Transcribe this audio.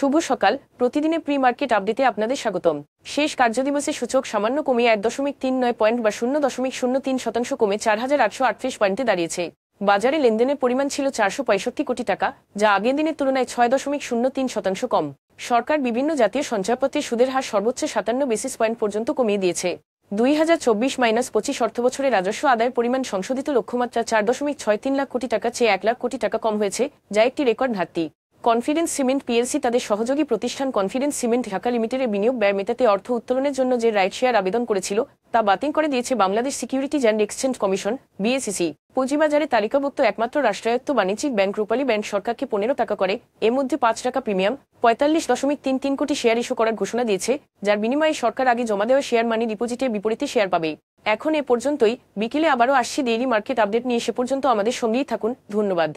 শুভ সকাল। প্রতিদিনের pre market আপডেটে আপনাদের স্বাগতম। শেষ কার্যদিবসে সূচক সামান্য কমিয়ে 1.39 পয়েন্ট বা 0.03% কমে 4,838 পয়েন্টে দাঁড়িয়েছে। বাজারে লেনদেনের পরিমাণ ছিল 465 কোটি টাকা, যা আগের দিনের তুলনায় 6.03% কম। সরকার বিভিন্ন জাতীয় সঞ্চয়পত্রের সুদের হার সর্বোচ্চ 57 বেসিস পয়েন্ট পর্যন্ত কমিয়ে দিয়েছে। 2024-25 অর্থবছরে রাজস্ব আদায়ের পরিমাণ সংশোধিত লক্ষ্যমাত্রা 4.63 লাখ কোটি টাকা চেয়ে 1 লাখ কোটি টাকা কম হয়েছে, যা একটি রেকর্ড ঘাটতি। কনফিডেন্স সিমেন্ট পিএলসি তাদের সহযোগী প্রতিষ্ঠান কনফিডেন্স সিমেন্ট ঢাকা লিমিটেডের বিনিয়োগ ব্যয় মেটাতে অর্থ উত্তোলনের জন্য যে রাইট শেয়ার আবেদন করেছিল তা বাতিল করে দিয়েছে Bangladesh securities and exchange commission BSEC. পুঁজিবাজারে তালিকাভুক্ত একমাত্র রাষ্ট্রায়ত্ত বাণিজ্যিক ব্যাংক রূপালী ব্যাংক সরকারকে 15 টাকা করে, এর মধ্যে 5 টাকা প্রিমিয়াম 45.33 কোটি শেয়ার ইস্যু করার ঘোষণা দিয়েছে, যার বিনিময়ে সরকার আগে জমা দেওয়া শেয়ার মানি ডিপোজিটের বিপরীতে শেয়ার পাবে। এখন এ পর্যন্তই। বিকেলে আবারও আসছি ডেইলি মার্কেট আপডেট নিয়ে। সে পর্যন্ত আমাদের সঙ্গেই থাকুন। ধন্যবাদ।